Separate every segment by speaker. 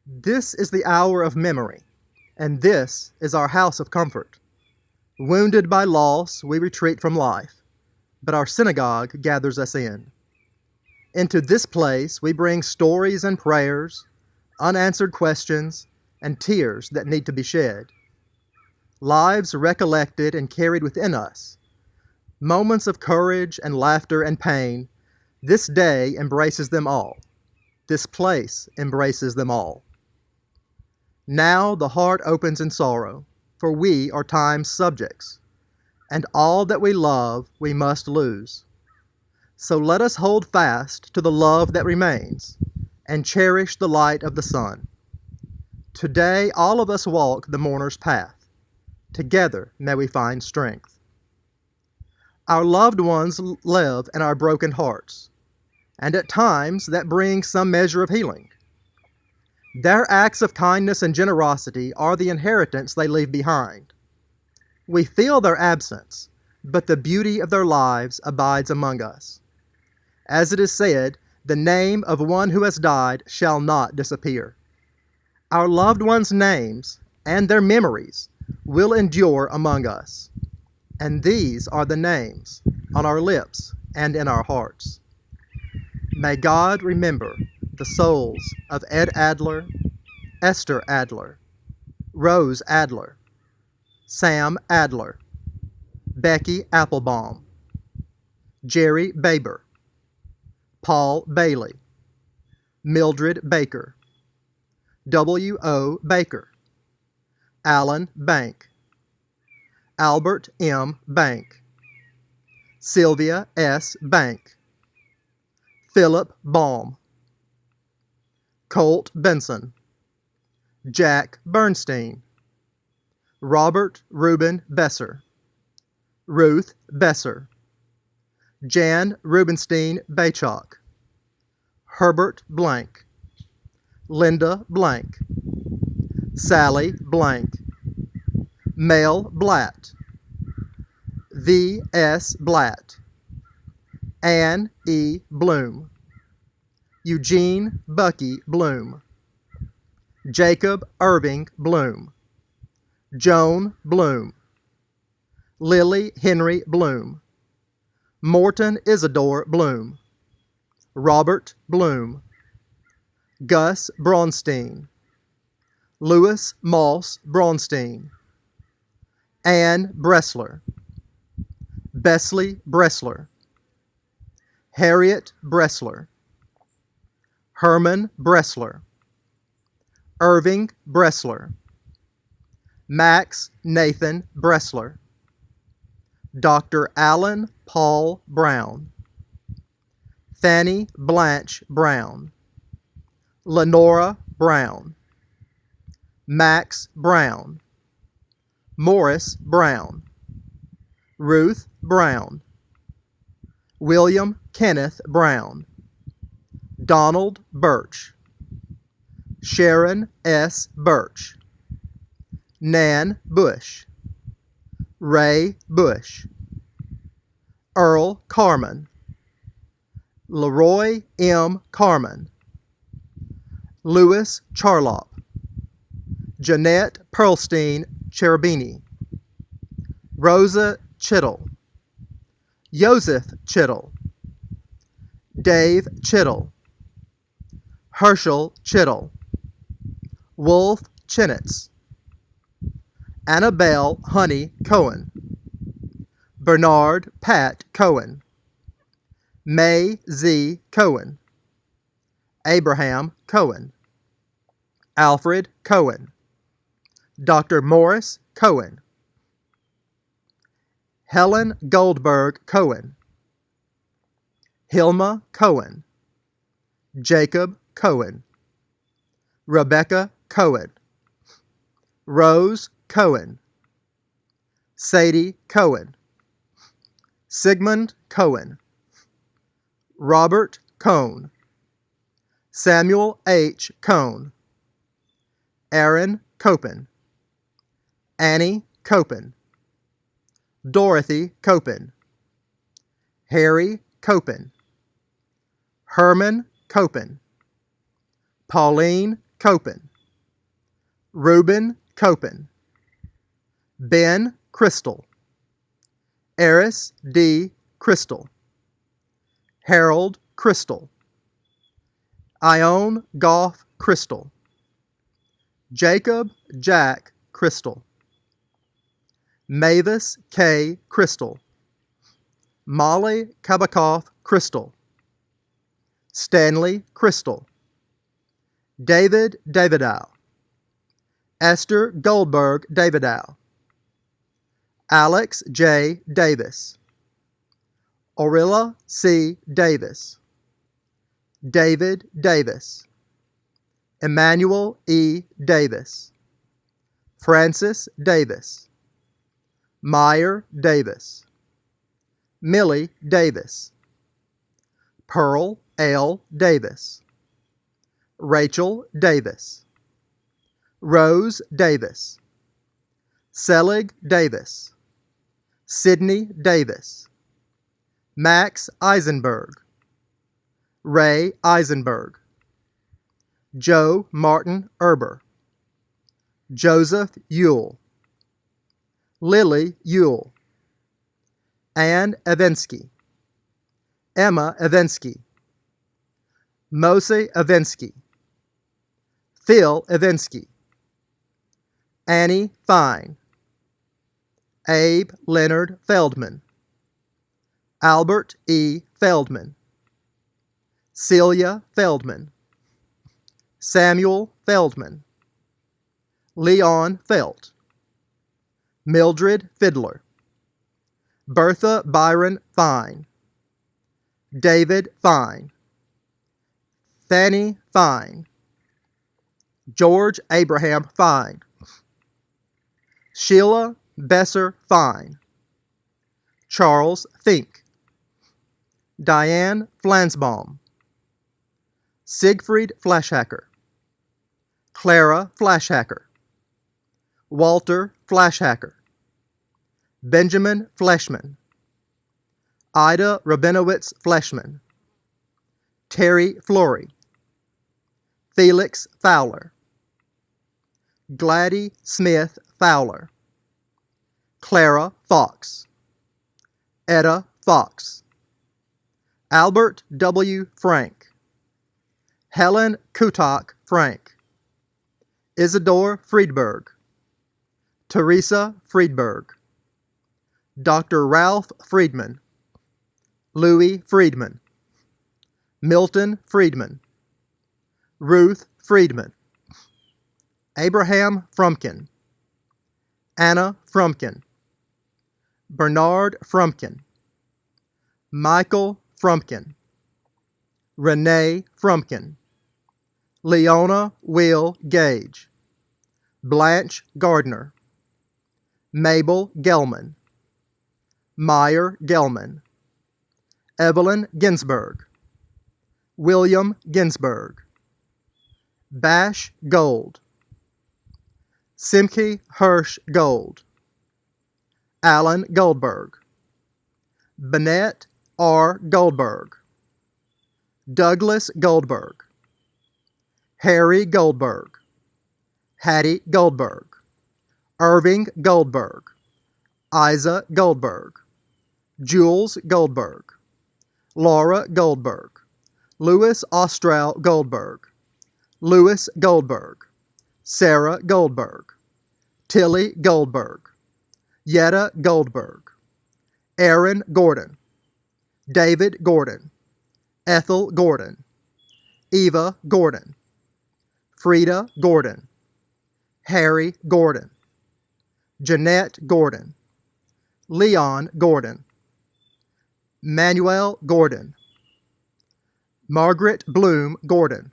Speaker 1: This is the hour of memory, and this is our house of comfort. Wounded by loss, we retreat from life, but our synagogue gathers us in. Into this place, we bring stories and prayers, unanswered questions, and tears that need to be shed. Lives recollected and carried within us, moments of courage and laughter and pain. This day embraces them all. This place embraces them all. Now the heart opens in sorrow, for we are time's subjects, and all that we love we must lose. So let us hold fast to the love that remains, and cherish the light of the sun. Today all of us walk the mourner's path. Together may we find strength. Our loved ones live in our broken hearts, and at times that brings some measure of healing. Their acts of kindness and generosity are the inheritance they leave behind. We feel their absence, but the beauty of their lives abides among us. As it is said, the name of one who has died shall not disappear. Our loved ones' names and their memories will endure among us, and these are the names on our lips and in our hearts. May God remember the souls of Ed Adler, Esther Adler, Rose Adler, Sam Adler, Becky Applebaum, Jerry Baber, Paul Bailey, Mildred Baker, W.O. Baker, Alan Bank, Albert M. Bank, Sylvia S. Bank, Philip Baum, Colt Benson, Jack Bernstein, Robert Reuben Besser, Ruth Besser, Jan Rubenstein Baychok, Herbert Blank, Linda Blank, Sally Blank, Mel Blatt, V. S. Blatt, Anne E. Bloom, Eugene Bucky Bloom, Jacob Irving Bloom, Joan Bloom, Lily Henry Bloom, Morton Isidore Bloom, Robert Bloom, Gus Braunstein, Louis Moss Braunstein, Anne Bressler, Besley Bressler, Harriet Bressler, Herman Bressler, Irving Bressler, Max Nathan Bressler, Dr. Alan Paul Brown, Fanny Blanche Brown, Lenora Brown, Max Brown, Morris Brown, Ruth Brown, William Kenneth Brown, Donald Birch, Sharon S. Birch, Nan Bush, Ray Bush, Earl Carman, Leroy M. Carman, Louis Charlop, Jeanette Pearlstein Cherubini, Rosa Chittle, Joseph Chittle, Dave Chittle, Herschel Chittle, Wolf Chinitz, Annabelle Honey Cohen, Bernard Pat Cohen, May Z. Cohen, Abraham Cohen, Alfred Cohen, Dr. Morris Cohen, Helen Goldberg Cohen, Hilma Cohen, Jacob Cohen, Rebecca Cohen, Rose Cohen, Sadie Cohen, Sigmund Cohen, Robert Cohn, Samuel H. Cohn, Aaron Copen, Annie Copen, Dorothy Copen, Harry Copen, Herman Copen, Pauline Copen, Reuben Copen, Ben Crystal, Eris D. Crystal, Harold Crystal, Ione Goff Crystal, Jacob Jack Crystal, Mavis K. Crystal, Molly Kabakoff Crystal, Stanley Crystal, David Davidow, Esther Goldberg Davidow, Alex J. Davis, Orilla C. Davis, David Davis, Emmanuel E. Davis, Francis Davis, Meyer Davis, Millie Davis, Pearl L. Davis, Rachel Davis, Rose Davis, Selig Davis, Sidney Davis, Max Eisenberg, Ray Eisenberg, Joe Martin Erber, Joseph Ewell, Lily Ewell, Ann Evinsky, Emma Evinsky, Mosey Evinsky, Phil Evinsky, Annie Fine, Abe Leonard Feldman, Albert E. Feldman, Celia Feldman, Samuel Feldman, Leon Felt, Mildred Fiddler, Bertha Byron Fine, David Fine, Fanny Fine, George Abraham Fine, Sheila Besser Fine, Charles Fink, Diane Flansbaum, Siegfried Flashhacker, Clara Flashhacker, Walter Flashhacker, Benjamin Fleshman, Ida Rabinowitz Fleshman, Terry Flory, Felix Fowler, Gladys Smith Fowler, Clara Fox, Etta Fox, Albert W. Frank, Helen Kutak Frank, Isidore Friedberg, Teresa Friedberg, Dr. Ralph Friedman, Louis Friedman, Milton Friedman, Ruth Friedman, Abraham Frumkin, Anna Frumkin, Bernard Frumkin, Michael Frumkin, Renee Frumkin, Leona Will Gage, Blanche Gardner, Mabel Gelman, Meyer Gelman, Evelyn Ginsberg, William Ginsberg, Bash Gold, Simke Hirsch Gold, Alan Goldberg, Bennett R. Goldberg, Douglas Goldberg, Harry Goldberg, Hattie Goldberg, Irving Goldberg, Isa Goldberg, Jules Goldberg, Laura Goldberg, Louis Ostral Goldberg, Louis Goldberg, Sarah Goldberg, Tilly Goldberg, Yetta Goldberg, Aaron Gordon, David Gordon, Ethel Gordon, Eva Gordon, Frida Gordon, Harry Gordon, Jeanette Gordon, Leon Gordon, Manuel Gordon, Margaret Bloom Gordon,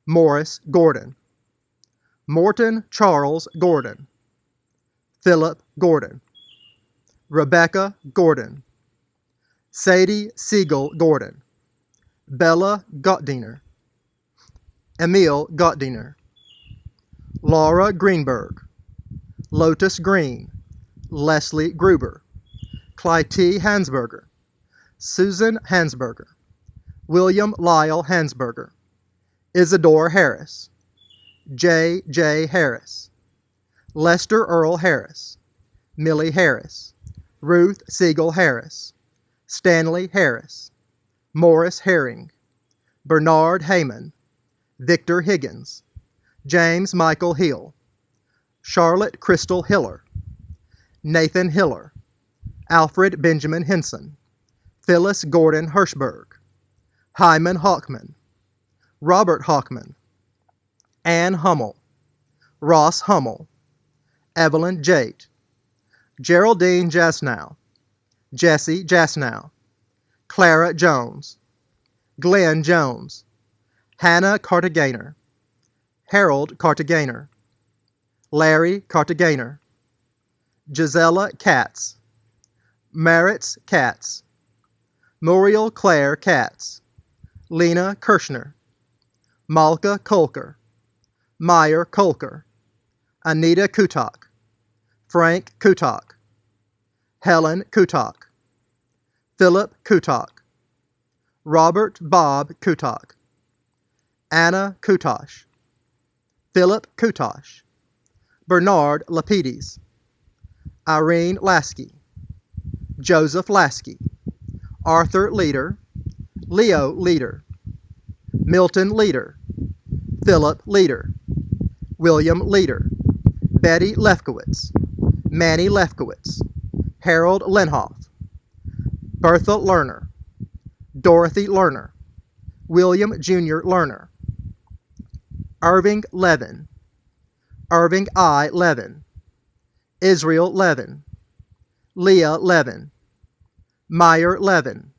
Speaker 1: Morris Gordon, Morton Charles Gordon, Philip Gordon, Rebecca Gordon, Sadie Siegel Gordon, Bella Gottdiener, Emil Gottdiener, Laura Greenberg, Lotus Green, Leslie Gruber, Clytie Hansberger, Susan Hansberger, William Lyle Hansberger, Isidore Harris, J. J. Harris, Lester Earl Harris, Millie Harris, Ruth Siegel Harris, Stanley Harris, Morris Herring, Bernard Heyman, Victor Higgins, James Michael Hill, Charlotte Crystal Hiller, Nathan Hiller, Alfred Benjamin Henson, Phyllis Gordon Hirschberg, Hyman Hockman, Robert Hockman, Ann Hummel, Ross Hummel, Evelyn Jate, Geraldine Jasnow, Jesse Jasnow, Clara Jones, Glenn Jones, Hannah Cartagainer, Harold Cartagainer, Larry Cartagainer, Gisela Katz, Maritz Katz, Muriel Claire Katz, Lena Kirschner, Malka Kolker, Meyer Kolker, Anita Kutak, Frank Kutak, Helen Kutak, Philip Kutak, Robert Bob Kutak, Anna Kutash, Philip Kutash, Bernard Lapides, Irene Lasky, Joseph Lasky, Arthur Leader, Leo Leader, Milton Leader, Philip Leader, William Leader, Betty Lefkowitz, Manny Lefkowitz, Harold Lenhoff, Bertha Lerner, Dorothy Lerner, William Jr. Lerner, Irving Levin, Irving I. Levin, Israel Levin, Leah Levin, Meyer Levin,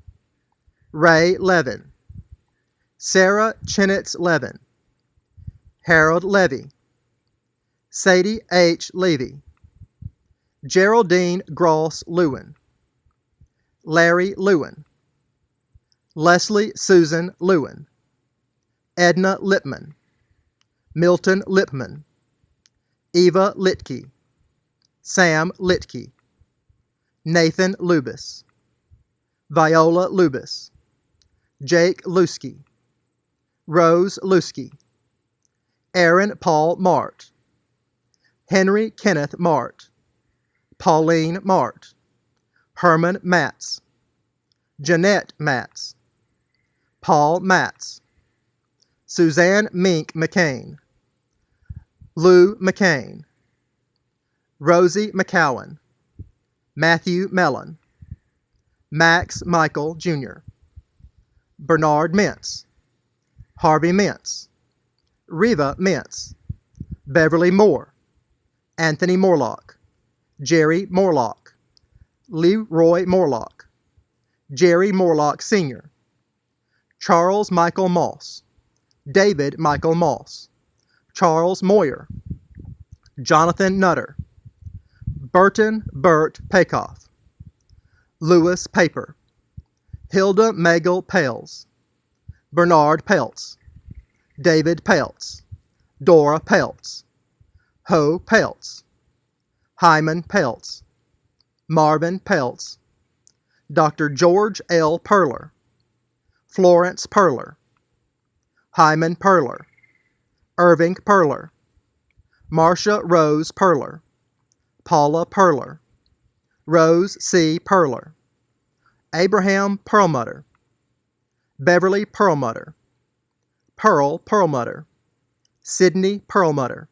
Speaker 1: Ray Levin, Sarah Chenitz Levin, Harold Levy, Sadie H. Levy, Geraldine Gross Lewin, Larry Lewin, Leslie Susan Lewin, Edna Lipman, Milton Lipman, Eva Litke, Sam Litke, Nathan Lubis, Viola Lubis, Jake Lusky, Rose Lusky, Aaron Paul Mart, Henry Kenneth Mart, Pauline Mart, Herman Matz, Jeanette Matz, Paul Matz, Suzanne Mink McCain, Lou McCain, Rosie McCowan, Matthew Mellon, Max Michael Jr., Bernard Mintz, Harvey Mintz, Reva Mintz, Beverly Moore, Anthony Morlock, Jerry Morlock, Leroy Morlock, Jerry Morlock Sr., Charles Michael Moss, David Michael Moss, Charles Moyer, Jonathan Nutter, Burton Burt Peikoff, Louis Paper, Hilda Magel Pales, Bernard Peltz, David Peltz, Dora Peltz, Ho Peltz, Hyman Peltz, Marvin Peltz, Dr. George L. Perler, Florence Perler, Hyman Perler, Irving Perler, Marcia Rose Perler, Paula Perler, Rose C. Perler, Abraham Perlmutter, Beverly Perlmutter, Pearl Perlmutter, Sidney Perlmutter,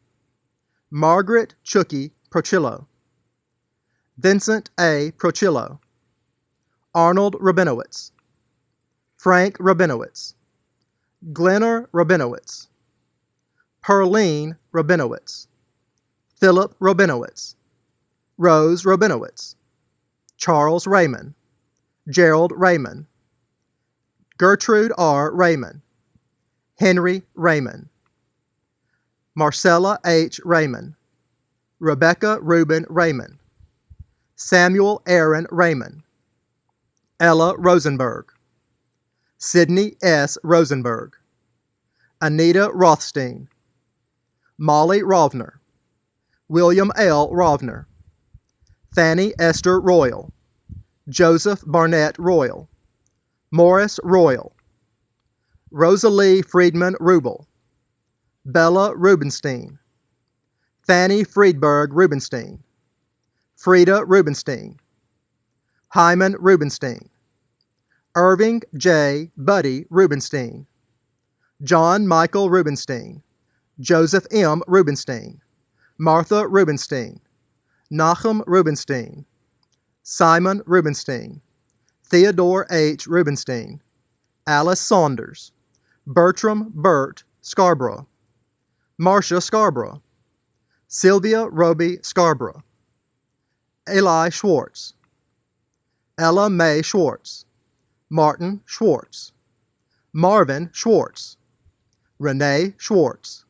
Speaker 1: Margaret Chooky Procillo, Vincent A. Procillo, Arnold Rabinowitz, Frank Rabinowitz, Glenner Rabinowitz, Perline Rabinowitz, Philip Rabinowitz, Rose Rabinowitz, Charles Raymond, Gerald Raymond, Gertrude R. Raymond, Henry Raymond, Marcella H. Raymond, Rebecca Reuben Raymond, Samuel Aaron Raymond, Ella Rosenberg, Sidney S. Rosenberg, Anita Rothstein, Molly Rovner, William L. Rovner, Fanny Esther Royal, Joseph Barnett Royal, Morris Royal, Rosalie Friedman Rubel, Bella Rubenstein, Fanny Friedberg Rubenstein, Frida Rubenstein, Hyman Rubenstein, Irving J. Buddy Rubenstein, John Michael Rubenstein, Joseph M. Rubenstein, Martha Rubenstein, Nahum Rubenstein, Simon Rubenstein, Theodore H. Rubenstein, Alice Saunders, Bertram Burt Scarborough, Marcia Scarborough, Sylvia Roby Scarborough, Eli Schwartz, Ella Mae Schwartz, Martin Schwartz, Marvin Schwartz, Renee Schwartz,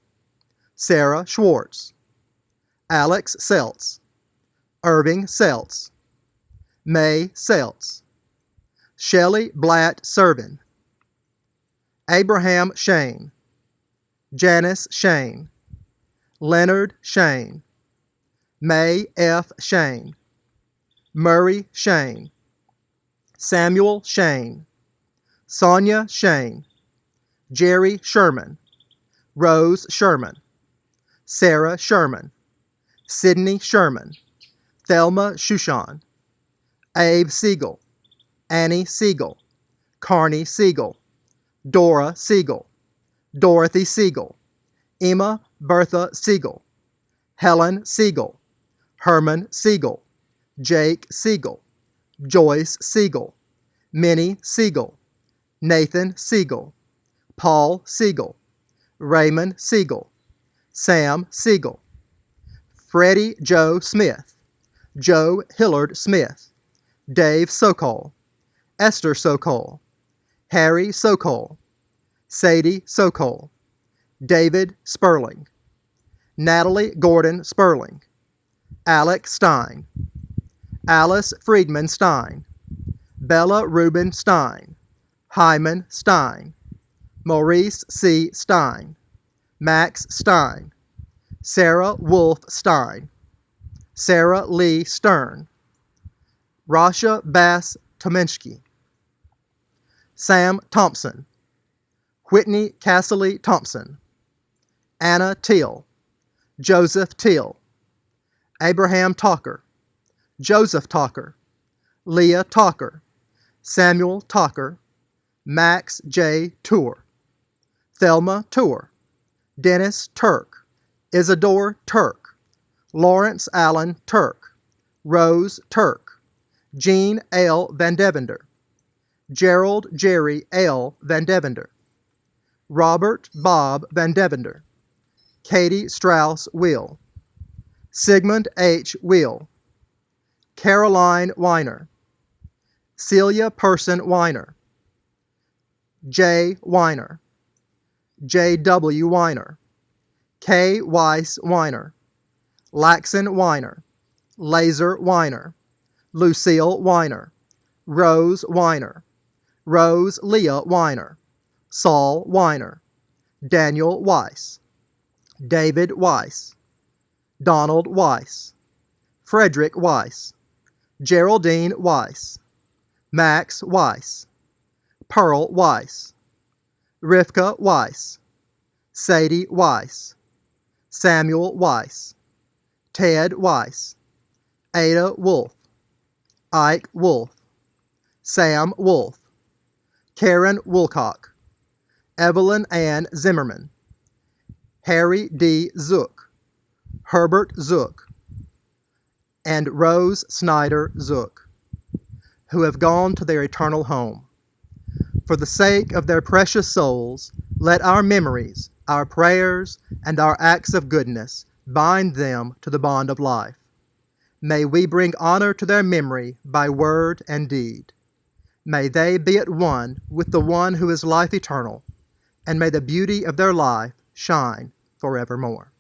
Speaker 1: Sarah Schwartz, Alex Seltz, Irving Seltz, May Seltz, Shelley Blatt Servin, Abraham Shane, Janice Shane, Leonard Shane, May F. Shane, Murray Shane, Samuel Shane, Sonia Shane, Jerry Sherman, Rose Sherman, Sarah Sherman, Sydney Sherman, Thelma Shushan, Abe Siegel, Annie Siegel, Carney Siegel, Dora Siegel, Dorothy Siegel, Emma Bertha Siegel, Helen Siegel, Herman Siegel, Jake Siegel, Joyce Siegel, Minnie Siegel, Nathan Siegel, Paul Siegel, Raymond Siegel, Sam Siegel, Freddie Joe Smith, Joe Hillard Smith, Dave Sokol, Esther Sokol, Harry Sokol, Sadie Sokol, David Sperling, Natalie Gordon Sperling, Alec Stein, Alice Friedman Stein, Bella Reuben Stein, Hyman Stein, Maurice C. Stein, Max Stein, Sarah Wolf Stein, Sarah Lee Stern, Rasha Bass Tomensky, Sam Thompson, Whitney Casserly Thompson, Anna Teal, Joseph Teal, Abraham Talker, Joseph Talker, Leah Talker, Samuel Talker, Max J. Tour, Thelma Tour, Dennis Turk, Isidore Turk, Lawrence Allen Turk, Rose Turk, Jean L. Van Devender, Gerald Jerry L. Van Devender, Robert Bob Van Devender, Katie Strauss Will, Sigmund H. Will, Caroline Weiner, Celia Person Weiner, J. Weiner, J. W. Weiner, K. Weiss Weiner, Laxon Weiner, Laser Weiner, Lucille Weiner, Rose Weiner, Rose Leah Weiner, Saul Weiner, Daniel Weiss, David Weiss, Donald Weiss, Frederick Weiss, Geraldine Weiss, Max Weiss, Pearl Weiss, Rivka Weiss, Sadie Weiss, Samuel Weiss, Ted Weiss, Ada Wolf, Ike Wolf, Sam Wolf, Karen Woolcock, Evelyn Ann Zimmerman, Harry D. Zook, Herbert Zook, and Rose Snyder Zook, who have gone to their eternal home. For the sake of their precious souls, let our memories, our prayers, and our acts of goodness bind them to the bond of life. May we bring honor to their memory by word and deed. May they be at one with the one who is life eternal, and may the beauty of their life shine forevermore.